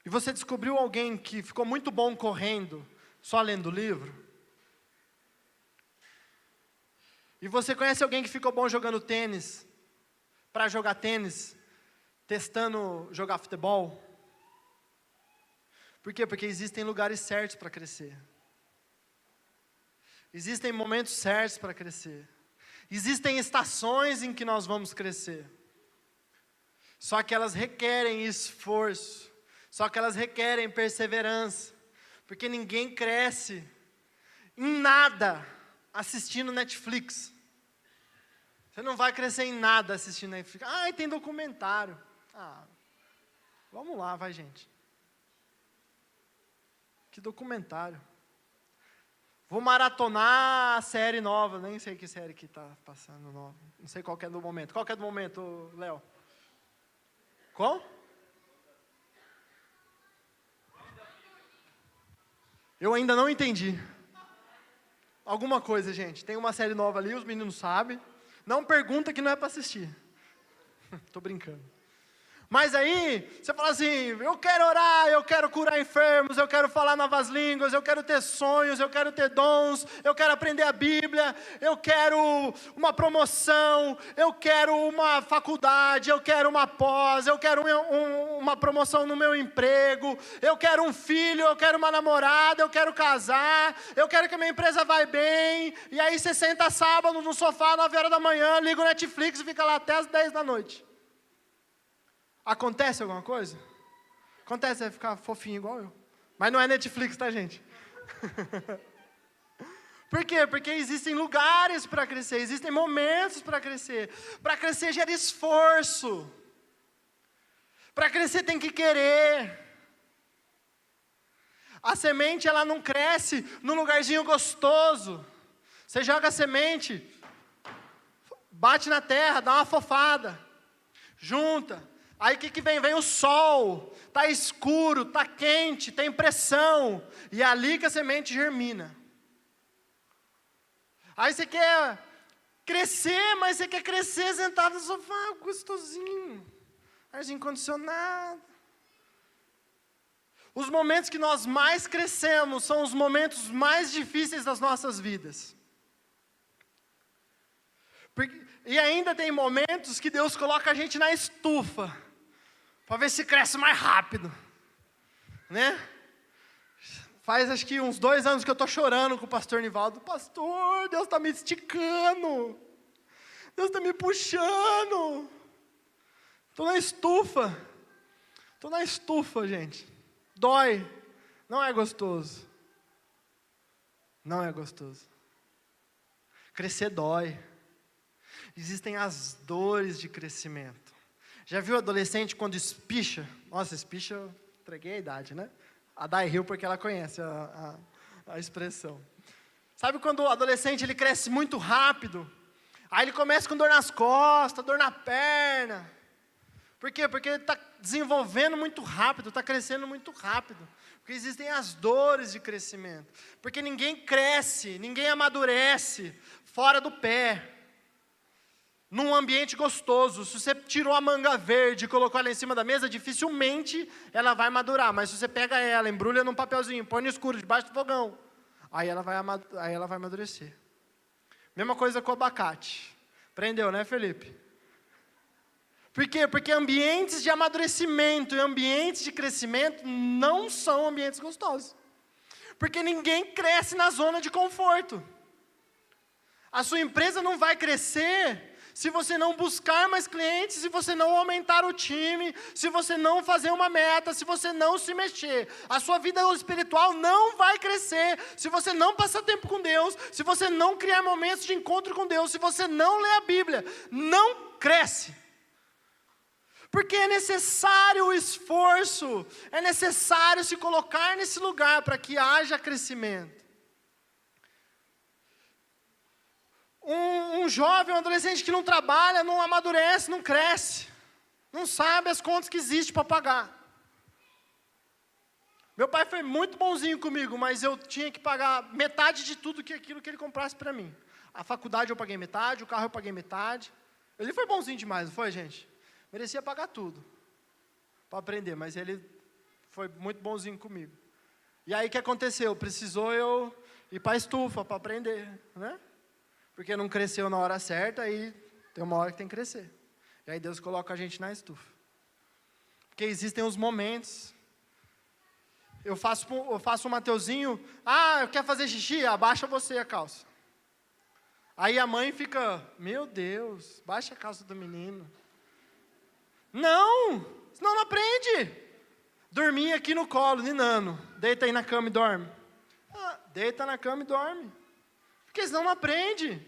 E você descobriu alguém que ficou muito bom correndo, só lendo o livro? E você conhece alguém que ficou bom jogando tênis, para jogar tênis, testando jogar futebol? Por quê? Porque existem lugares certos para crescer. Existem momentos certos para crescer. Existem estações em que nós vamos crescer. Só que elas requerem esforço. Só que elas requerem perseverança. Porque ninguém cresce em nada assistindo Netflix. Você não vai crescer em nada assistindo Netflix. Ah, e tem documentário. Vamos lá, vai, gente. Que documentário. Vou maratonar a série nova. Nem sei que série que está passando nova. Não sei qual que é do momento. Qual que é do momento, Léo? Qual? Eu ainda não entendi. Alguma coisa, gente. Tem uma série nova ali, os meninos sabem. Não pergunta que não é para assistir. Tô brincando. Mas aí, você fala assim, eu quero orar, eu quero curar enfermos, eu quero falar novas línguas, eu quero ter sonhos, eu quero ter dons, eu quero aprender a Bíblia, eu quero uma promoção, eu quero uma faculdade, eu quero uma pós, eu quero uma promoção no meu emprego, eu quero um filho, eu quero uma namorada, eu quero casar, eu quero que a minha empresa vá bem, e aí você senta sábado no sofá, 9 horas da manhã, liga o Netflix e fica lá até as 10 da noite. Acontece alguma coisa? Acontece, vai ficar fofinho igual eu. Mas não é Netflix, tá, gente? Por quê? Porque existem lugares para crescer, existem momentos para crescer. Para crescer gera esforço. Para crescer tem que querer. A semente, ela não cresce num lugarzinho gostoso. Você joga a semente, bate na terra, dá uma fofada, junta. Aí o que vem? Vem o sol, está escuro, está quente, tem pressão. E é ali que a semente germina. Aí você quer crescer, mas você quer crescer sentado no sofá, gostosinho. Arzinho condicionado. Os momentos que nós mais crescemos são os momentos mais difíceis das nossas vidas. E ainda tem momentos que Deus coloca a gente na estufa, para ver se cresce mais rápido, né? Faz acho que uns 2 anos que eu estou chorando com o pastor Nivaldo. Pastor, Deus está me esticando, Deus está me puxando. Estou na estufa, gente. Dói, não é gostoso. Não é gostoso. Crescer dói. Existem as dores de crescimento. Já viu adolescente quando espicha? Nossa, espicha, eu entreguei a idade, né? A Dai riu porque ela conhece a expressão. Sabe quando o adolescente ele cresce muito rápido? Aí ele começa com dor nas costas, dor na perna. Por quê? Porque ele está desenvolvendo muito rápido, está crescendo muito rápido. Porque existem as dores de crescimento. Porque ninguém cresce, ninguém amadurece fora do pé. Num ambiente gostoso. Se você tirou a manga verde e colocou ela em cima da mesa, dificilmente ela vai madurar. Mas se você pega ela, embrulha num papelzinho, põe no escuro, debaixo do fogão, aí ela vai amadurecer. Mesma coisa com o abacate. Aprendeu, né, Felipe? Por quê? Porque ambientes de amadurecimento e ambientes de crescimento não são ambientes gostosos. Porque ninguém cresce na zona de conforto. A sua empresa não vai crescer se você não buscar mais clientes, se você não aumentar o time, se você não fazer uma meta, se você não se mexer. A sua vida espiritual não vai crescer se você não passar tempo com Deus, se você não criar momentos de encontro com Deus, se você não ler a Bíblia. Não cresce. Porque é necessário o esforço, é necessário se colocar nesse lugar para que haja crescimento. Um jovem, um adolescente que não trabalha, não amadurece, não cresce, não sabe as contas que existem para pagar. Meu pai foi muito bonzinho comigo, mas eu tinha que pagar metade de tudo aquilo que ele comprasse para mim. A faculdade eu paguei metade, o carro eu paguei metade. Ele foi bonzinho demais, não foi, gente? Merecia pagar tudo para aprender, mas ele foi muito bonzinho comigo. E aí o que aconteceu? Precisou eu ir para a estufa para aprender, né? Porque não cresceu na hora certa, aí tem uma hora que tem que crescer. E aí Deus coloca a gente na estufa. Porque existem os momentos. Eu faço um Mateuzinho, eu quero fazer xixi, abaixa você a calça. Aí a mãe fica, meu Deus, baixa a calça do menino. Não, senão não aprende. Dormir aqui no colo, ninano. Deita aí na cama e dorme. Deita na cama e dorme. Porque senão não aprende.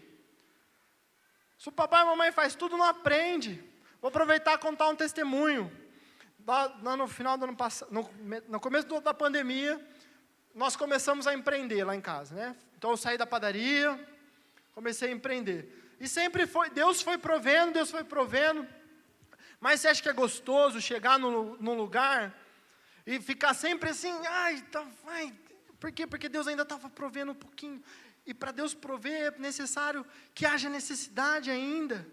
Se o papai e a mamãe faz tudo, não aprende. Vou aproveitar e contar um testemunho. Lá no final do ano passado, no começo da pandemia, nós começamos a empreender lá em casa, né? Então eu saí da padaria, comecei a empreender. E sempre Deus foi provendo. Mas você acha que é gostoso chegar num lugar e ficar sempre assim, por quê? Porque Deus ainda estava provendo um pouquinho. E para Deus prover é necessário que haja necessidade ainda.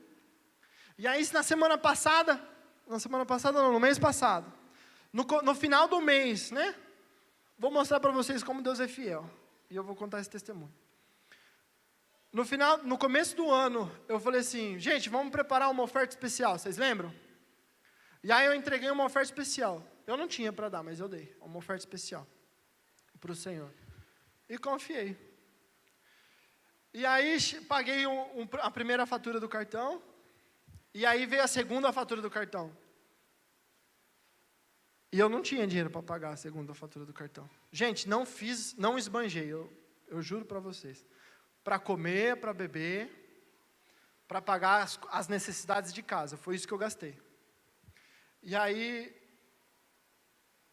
E aí no mês passado, no final do mês, né? Vou mostrar para vocês como Deus é fiel. E eu vou contar esse testemunho. No começo do ano, eu falei assim, gente, vamos preparar uma oferta especial, vocês lembram? E aí eu entreguei uma oferta especial. Eu não tinha para dar, mas eu dei uma oferta especial para o Senhor. E confiei. E aí paguei a primeira fatura do cartão. E aí veio a segunda fatura do cartão. E eu não tinha dinheiro para pagar a segunda fatura do cartão. Gente, não esbanjei, eu juro para vocês. para comer, para beber, para pagar as necessidades de casa. Foi isso que eu gastei. E aí,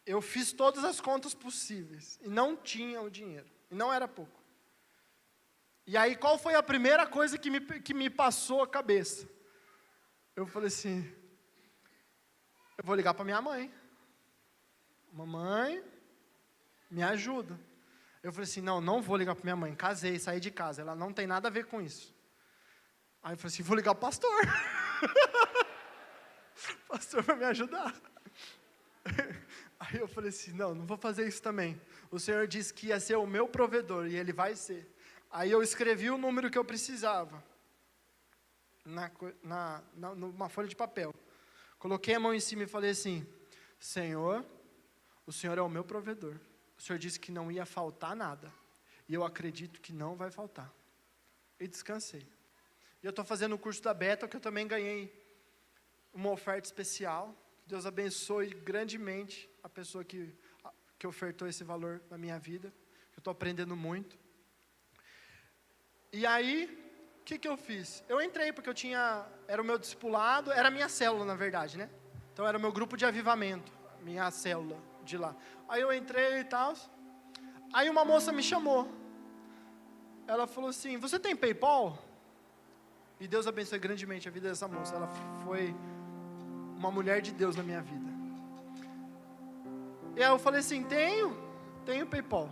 eu fiz todas as contas possíveis, e não tinha o dinheiro, e não era pouco. E aí, qual foi a primeira coisa que me passou a cabeça? Eu falei assim, eu vou ligar para minha mãe. Mamãe, me ajuda. Eu falei assim, não vou ligar para minha mãe, casei, saí de casa, ela não tem nada a ver com isso. Aí eu falei assim, vou ligar para o pastor. O pastor vai me ajudar. Aí eu falei assim, não vou fazer isso também. O Senhor disse que ia ser o meu provedor, e Ele vai ser. Aí eu escrevi o número que eu precisava, numa folha de papel. Coloquei a mão em cima e falei assim, Senhor, o Senhor é o meu provedor. O Senhor disse que não ia faltar nada. E eu acredito que não vai faltar. E descansei. E eu estou fazendo o curso da Bethel, que eu também ganhei uma oferta especial. Deus abençoe grandemente a pessoa que ofertou esse valor na minha vida. Eu estou aprendendo muito. E aí, o que eu fiz? Eu entrei porque era o meu discipulado, era a minha célula, na verdade, né? Então era o meu grupo de avivamento, minha célula de lá. Aí eu entrei e tal. Aí uma moça me chamou. Ela falou assim, você tem PayPal? E Deus abençoe grandemente a vida dessa moça. Ela foi uma mulher de Deus na minha vida. E aí eu falei assim, tenho PayPal.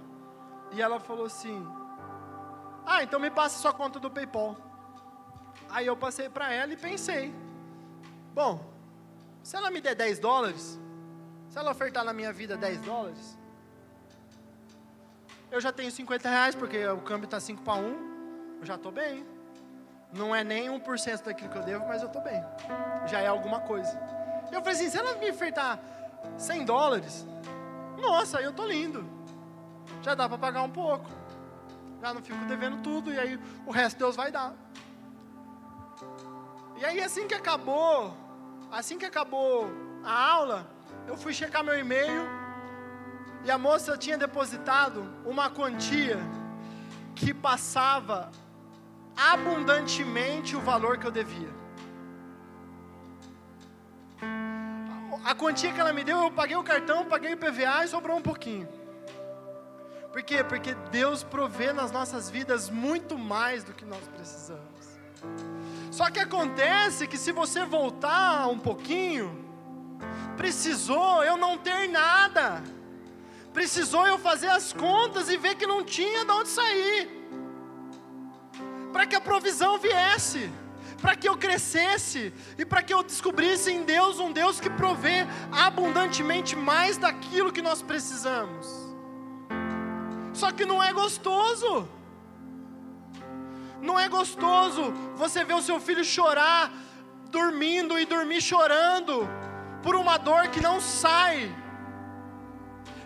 E ela falou assim, então me passa sua conta do PayPal. Aí eu passei para ela e pensei, bom, se ela me der $10, se ela ofertar na minha vida $10, eu já tenho R$50, porque o câmbio está 5-1, eu já estou bem. Não é nem 1% daquilo que eu devo, mas eu estou bem. Já é alguma coisa. Eu falei assim, se ela me ofertar $100, nossa, aí eu estou lindo. Já dá para pagar um pouco. Já não fico devendo tudo, e aí o resto Deus vai dar. E aí assim que acabou a aula, eu fui checar meu e-mail, e a moça tinha depositado uma quantia que passava abundantemente o valor que eu devia. A quantia que ela me deu, eu paguei o cartão, paguei o PVA e sobrou um pouquinho. Por quê? Porque Deus provê nas nossas vidas muito mais do que nós precisamos. Só que acontece que se você voltar um pouquinho, precisou eu não ter nada. Precisou eu fazer as contas e ver que não tinha de onde sair. Para que a provisão viesse, para que eu crescesse e para que eu descobrisse em Deus um Deus que provê abundantemente mais daquilo que nós precisamos. Só que não é gostoso. Não é gostoso você ver o seu filho chorar, dormindo e dormir chorando por uma dor que não sai.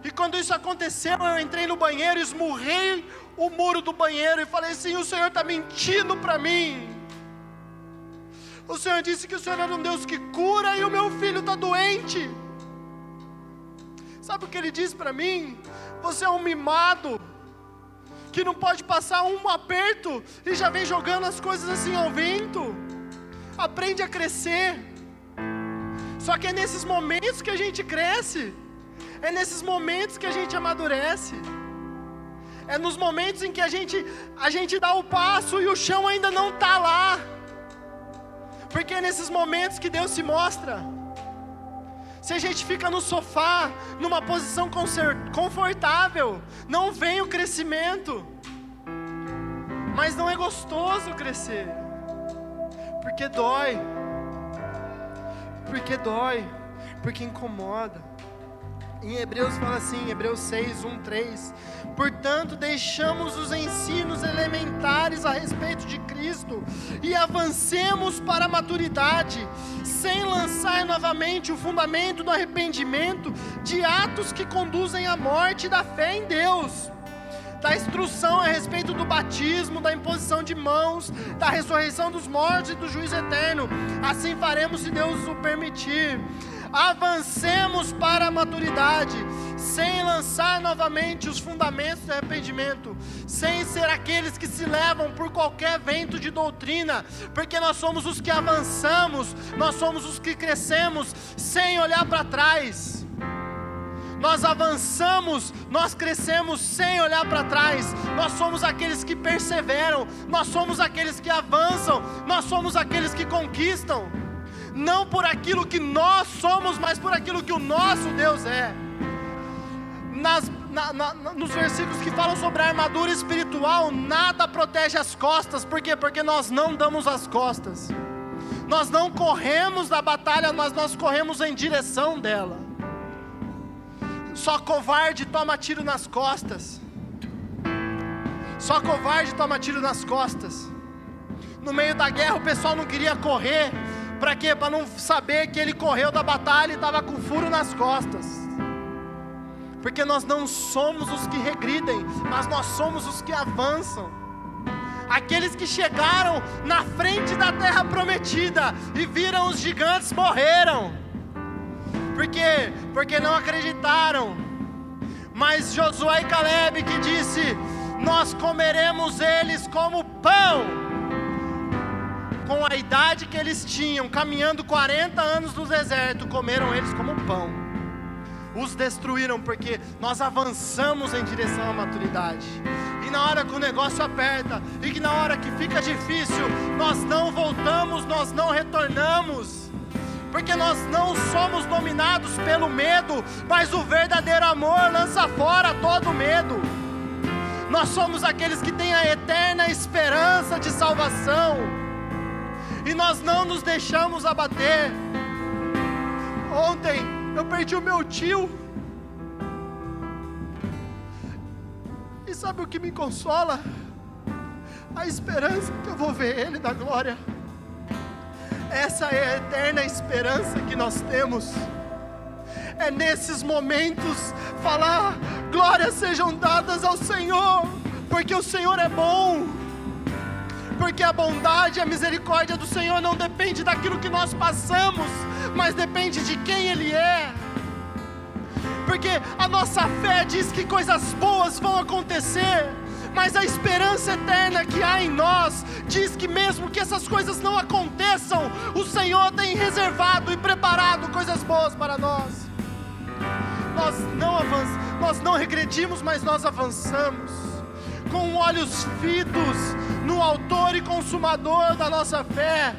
E quando isso aconteceu, eu entrei no banheiro, esmurrei o muro do banheiro e falei assim, o Senhor está mentindo para mim. O Senhor disse que o Senhor era um Deus que cura e o meu filho está doente. Sabe o que Ele disse para mim? Você é um mimado, que não pode passar um aperto e já vem jogando as coisas assim ao vento. Aprende a crescer. Só que é nesses momentos que a gente cresce, é nesses momentos que a gente amadurece, é nos momentos em que a gente dá o passo e o chão ainda não está lá, porque é nesses momentos que Deus se mostra. Se a gente fica no sofá, numa posição confortável, não vem o crescimento. Mas não é gostoso crescer, porque dói, porque incomoda. Em Hebreus fala assim, Hebreus 6, 1, 3, portanto deixamos os ensinos elementares a respeito de Cristo e avancemos para a maturidade, sem lançar novamente o fundamento do arrependimento de atos que conduzem à morte da fé em Deus, da instrução a respeito do batismo, da imposição de mãos, da ressurreição dos mortos e do juízo eterno. Assim faremos se Deus o permitir. Avancemos para a maturidade, sem lançar novamente os fundamentos do arrependimento, sem ser aqueles que se levam por qualquer vento de doutrina, porque nós somos os que avançamos, nós somos os que crescemos, sem olhar para trás. Nós avançamos, nós crescemos sem olhar para trás. Nós somos aqueles que perseveram, nós somos aqueles que avançam, nós somos aqueles que conquistam, não por aquilo que nós somos, mas por aquilo que o nosso Deus é. Nos versículos que falam sobre a armadura espiritual, nada protege as costas. Por quê? Porque nós não damos as costas. Nós não corremos da batalha, mas nós corremos em direção dela. Só covarde toma tiro nas costas. Só covarde toma tiro nas costas. No meio da guerra o pessoal não queria correr. Para quê? Para não saber que ele correu da batalha e estava com furo nas costas. Porque nós não somos os que regridem, mas nós somos os que avançam. Aqueles que chegaram na frente da terra prometida e viram os gigantes morreram. Por quê? Porque não acreditaram. Mas Josué e Caleb que disse: nós comeremos eles como pão. Com a idade que eles tinham, caminhando 40 anos no deserto, comeram eles como pão. Os destruíram porque nós avançamos em direção à maturidade. E na hora que o negócio aperta, e que na hora que fica difícil, nós não voltamos, nós não retornamos. Porque nós não somos dominados pelo medo, mas o verdadeiro amor lança fora todo medo. Nós somos aqueles que têm a eterna esperança de salvação, e nós não nos deixamos abater. Ontem eu perdi o meu tio, e sabe o que me consola? A esperança que eu vou ver ele na glória. Essa é a eterna esperança que nós temos. É nesses momentos falar: glórias sejam dadas ao Senhor, porque o Senhor é bom. Porque a bondade e a misericórdia do Senhor não depende daquilo que nós passamos, mas depende de quem Ele é. Porque a nossa fé diz que coisas boas vão acontecer, mas a esperança eterna que há em nós diz que mesmo que essas coisas não aconteçam, o Senhor tem reservado e preparado coisas boas para nós. Nós não regredimos, mas nós avançamos, com olhos fitos no autor e consumador da nossa fé,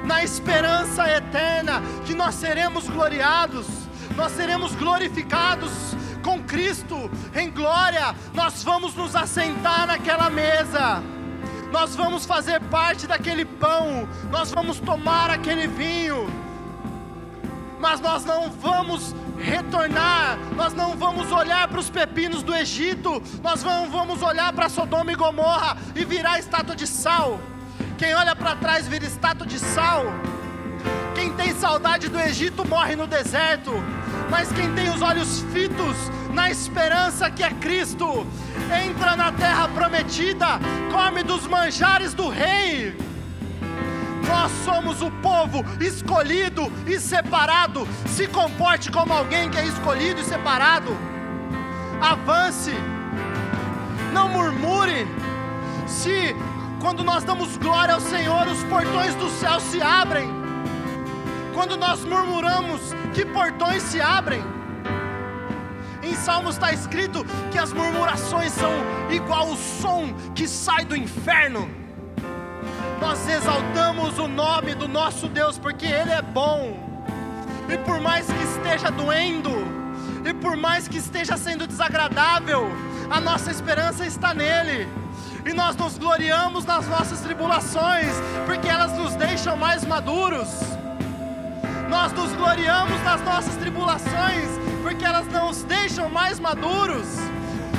na esperança eterna que nós seremos gloriados, nós seremos glorificados com Cristo em glória. Nós vamos nos assentar naquela mesa, nós vamos fazer parte daquele pão, nós vamos tomar aquele vinho, mas nós não vamos retornar, nós não vamos olhar para os pepinos do Egito, nós não vamos olhar para Sodoma e Gomorra e virar estátua de sal. Quem olha para trás vira estátua de sal. Quem tem saudade do Egito morre no deserto, mas quem tem os olhos fitos na esperança que é Cristo, entra na terra prometida, come dos manjares do rei. Nós somos o povo escolhido e separado. Se comporte como alguém que é escolhido e separado. Avance, não murmure. Se quando nós damos glória ao Senhor, os portões do céu se abrem. Quando nós murmuramos, que portões se abrem? Em Salmos está escrito que as murmurações são igual o som que sai do inferno. Nós exaltamos o nome do nosso Deus, porque Ele é bom. E por mais que esteja doendo, e por mais que esteja sendo desagradável, a nossa esperança está nele. E nós nos gloriamos nas nossas tribulações, porque elas nos deixam mais maduros. Nós nos gloriamos nas nossas tribulações, porque elas nos deixam mais maduros.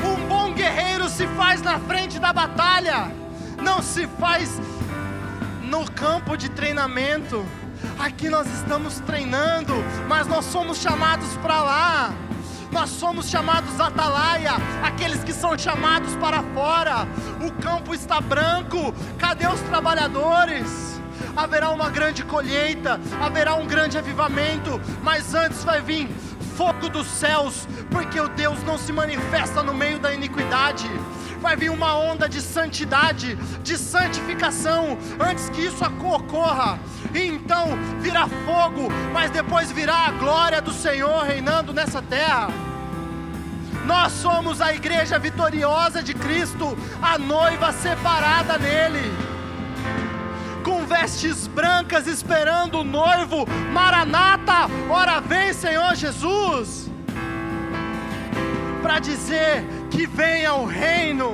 Um bom guerreiro se faz na frente da batalha, não se faz no campo de treinamento. Aqui nós estamos treinando, mas nós somos chamados para lá. Nós somos chamados atalaia, aqueles que são chamados para fora. O campo está branco, cadê os trabalhadores? Haverá uma grande colheita, haverá um grande avivamento, mas antes vai vir fogo dos céus, porque o Deus não se manifesta no meio da iniquidade. Vai vir uma onda de santidade, de santificação, antes que isso ocorra. E então virá fogo, mas depois virá a glória do Senhor reinando nessa terra. Nós somos a igreja vitoriosa de Cristo, a noiva separada nele, com vestes brancas esperando o noivo. Maranata, ora vem Senhor Jesus, para dizer que venha o reino.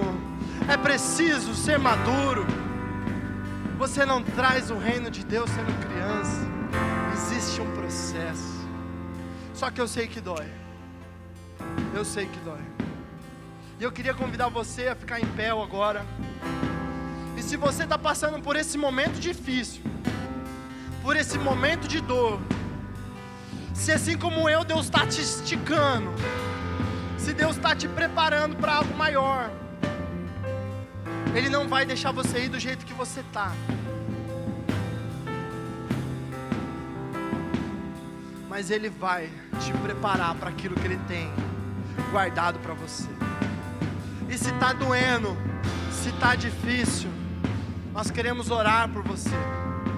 É preciso ser maduro. Você não traz o reino de Deus sendo criança. Existe um processo. Só que eu sei que dói. Eu sei que dói. E eu queria convidar você a ficar em pé agora. E se você está passando por esse momento difícil, por esse momento de dor, se assim como eu, Deus está te esticando, se Deus está te preparando para algo maior, Ele não vai deixar você ir do jeito que você está. Mas Ele vai te preparar para aquilo que Ele tem guardado para você. E se está doendo, se está difícil, nós queremos orar por você.